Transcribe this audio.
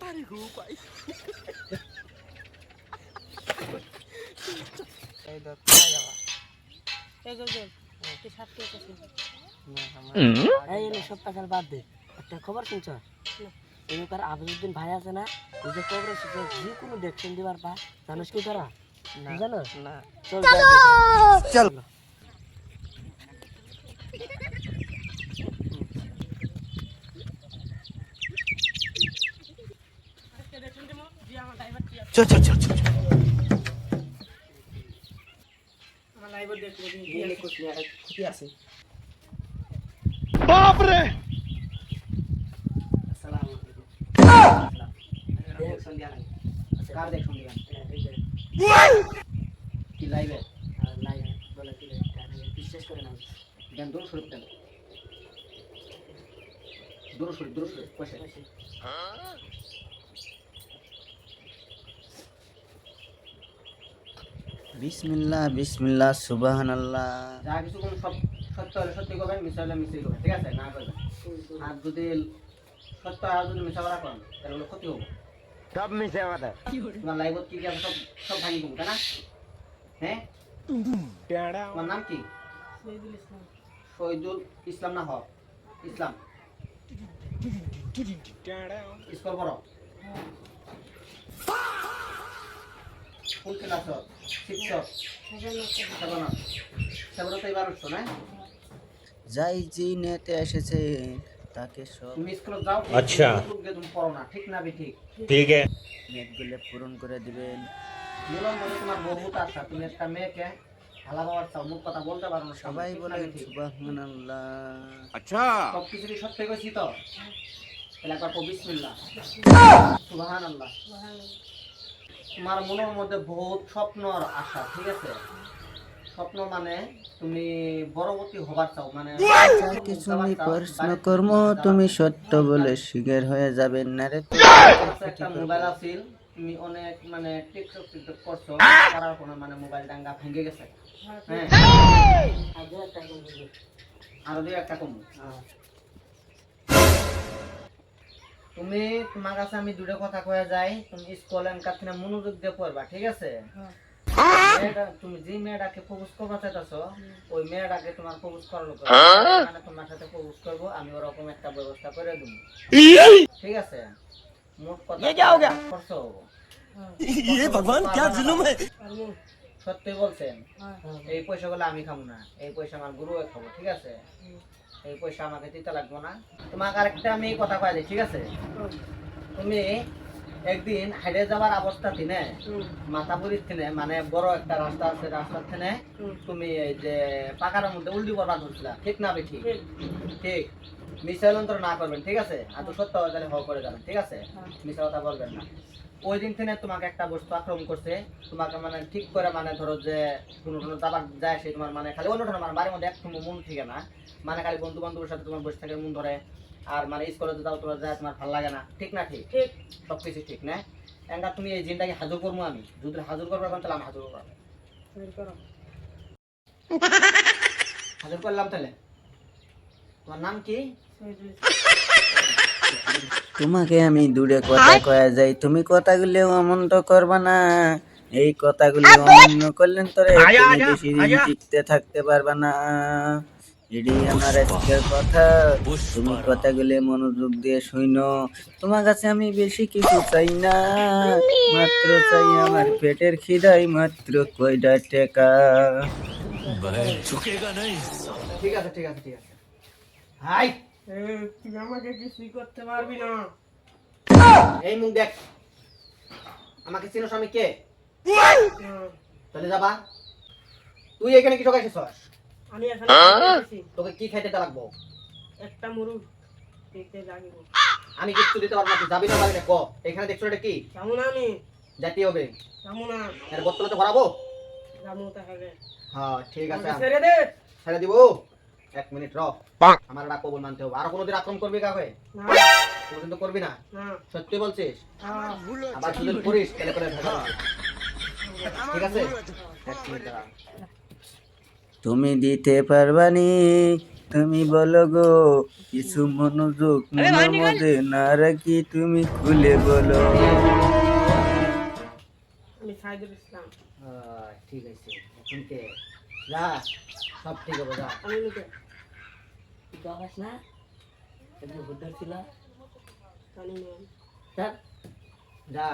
তাড়াতাড়ি গো ভাই। এই তো কোথায় যাওয়া? এই যে তুই সাথে আছিস এই সব কথা বাদ দে, একটা খবর শুনছ? এখানকার আবিদুদ্দিন ভাই আছে না, ওই যে খবর যে কোনো দেখছেন দিবার পা, জানিস কি তারা? জানো না? চল চল। চল চল চল চল। আমার লাইভে দেখবো এই কুছ নিয়ে খুঁটি আছে। বাপ রে। আসসালামু আলাইকুম। দেখছন দিয়া নাই? কার দেখছন দিয়া? কি লাইভে? লাইভে বলে কি বিশ্বাস করে না। গান দূর শুরু করতে। দূর শুরু পয়সা। বিসমিল্লাহ বিসমিল্লাহ সুবহানাল্লাহ। যা কিছু কোন সব সত্য হলে সত্যি করবেন, মিথ্যা হলে মিথ্যাই করবেন, ঠিক আছে? না করবেন। আর যদি সত্য আর যদি মিথ্যা বলা করেন তাহলে হলো ক্ষতি হবে। সব মিশে কথা। তোমার লাইভত কি কি আছে সব সব ভাঙি দেবো, তাই না? হ্যাঁ, টেড়া। তোমার নাম কি? শহীদুল ইসলাম। শহীদুল ইসলাম না হক ইসলাম? টেড়া। স্কুল পড়ো? কোন ক্লাস? শিক্ষক? সেবনত এবার উঠছো না? যাই জি নেতে এসেছে তাকে সব তুমি স্কুলে যাও, আচ্ছা। তুমি পড়ো না, ঠিক না? ঠিক। ঠিক আছে। নেটগুলো পূরণ করে দিবেন। মিলন বলে তোমার বহুত আশা, তুমি একটা মেয়েকে ভালো পাওয়ার চাও, মুখ কথা বলতে পারো না, সবাই ঠিক না বলে ঠিক? সুবহানাল্লাহ। আচ্ছা। সব কিছুরই সত্যি কইছি তো? তাহলে একবার কও বিসমিল্লাহ, সুবহানাল্লাহ। তোমার মনের মধ্যে বহুত স্বপ্ন আর আশা, ঠিক আছে? স্বপ্ন মানে তুমি বড়বতী হবার চাও, মানে যা কিছু আমি প্রশ্ন কর্ম তুমি সত্য বলে শিকার হয়ে যাবেন না রে। একটা মোবাইল আছিল, তুমি অনেক মানে টিকটক করছো, করার কোনো মানে মোবাইল ডাঙ্গা ভেঙে গেছে। হ্যাঁ, আরো দুই একটা কম। তুমি তোমার কাছে আমি দুটো কথা কয়ে যাই, তুমি স্কুল এনকার থেকে মনোযোগ দিয়ে পড়বা, ঠিক আছে? তুমি যে মেয়েটাকে প্রপোজ করবা চাইতেছো, ওই মেয়েটাকে তোমার প্রপোজ করার লোক মানে তোমার সাথে প্রপোজ করবো, আমি ওরকম একটা ব্যবস্থা করে দেবো, ঠিক আছে? মোট কথা করছো। ভগবান क्या जुलुम है। সত্যি বলছেন? এই পয়সাগুলো আমি খাবো না, এই পয়সা আমার গুরু খাবো, ঠিক আছে? এই পয়সা আমাকে দিতে লাগবো না। তোমাকে আরেকটা আমি কথা কয়ে দিই, ঠিক আছে? তুমি একদিন হাইডে যাবার অবস্থা থিনে মাথাপুরির থিনে মানে বড় একটা রাস্তা আছে, রাস্তার থিনে তুমি এই যে পাকার মধ্যে উল্টি পড়বা ধরছিলা, ঠিক না? ঠিক ঠিক। মিশালন্তর না করবেন, ঠিক আছে? আর তো সত্য তাহলে হ করে যাবেন, ঠিক আছে? মিশা কথা বলবেন না। ওই দিন থেকে তোমাকে একটা বস্তু আক্রমণ করছে, তোমাকে মানে ঠিক করে মানে ধরো যে কোনো কোনো দাবার যায় সে তোমার মানে খালি অন্য মানে বাড়ির মধ্যে একটু মন ঠিক না, মানে খালি বন্ধু বান্ধবের সাথে তোমার বসে থাকে মন ধরে, আর মানে স্কুলে যাও তোমার যায় তোমার ভালো লাগে না, ঠিক না? ঠিক ঠিক সব কিছু ঠিক না? এন্ডা তুমি এই জিনটাকে হাজর করবো, আমি যদি হাজর করবো তাহলে আমি হাজর করবো, হাজর করলাম। তাহলে তোমার নাম কি? তোমাকে আমি দূরে কথা কয়া যাই, তুমি কথাগুলো অমান্য করবা না। এই কথাগুলো অমান্য করলেন তোরে তুমি বেশি দিন টিকতে থাকতে পারবা না। এটাই আমার আজকের কথা। তুমি কথাগুলো মনোযোগ দিয়ে শুনো। তোমার কাছে আমি বেশি কিছু চাই না, মাত্র চাই আমার পেটের খিদাই মাত্র কয়টা টাকা। ঠিক আছে ঠিক আছে ঠিক আছে। হাই, তুই আমাকে কিছুই করতে পারবি না। এই মুখ দেখ, আমাকে চিনোস আমি কে? চলে যাবা। তুই এখানে কি ঠকাইছিস? আমি এখানে এসেছি তোকে কি খাইতে লাগবো? একটা মুরুগ দেখতে লাগিব। আমি কিচ্ছু দিতে পারবো না, তুই যাবি না যাবি না ক? এখানে দেখছো এটা কি? যাবো না, আমি জাতি হবে যাবো না। এর বোতলতে ভরাবো? যাবো তাহলে। হ্যাঁ ঠিক আছে, আমাকে ছেড়ে দে। ছেড়ে দিব। এক মিনিট র, আমার এটা কবুল মানতে হবে। আর কোনোদিন আক্রমণ করবি কাকে? না কোনোদিন তো করবি না, না। সত্যি বলছিস? হ্যাঁ। আবার যদি করিস তাহলে করে ভেজা, ঠিক আছে? এক মিনিট দাঁড়া। তুমি দিতে পারবানি তুমি বলো গো কিছু মনোযোগ মনের মধ্যে না রাখি তুমি খুলে বলো। আমি সাইদুল ইসলাম। ঠিক আছে, এখন কে যা, সব ঠিক হবে, যা। আমি লোকে না এটা বুদ্ধর ছিল, জানি না। যা যা।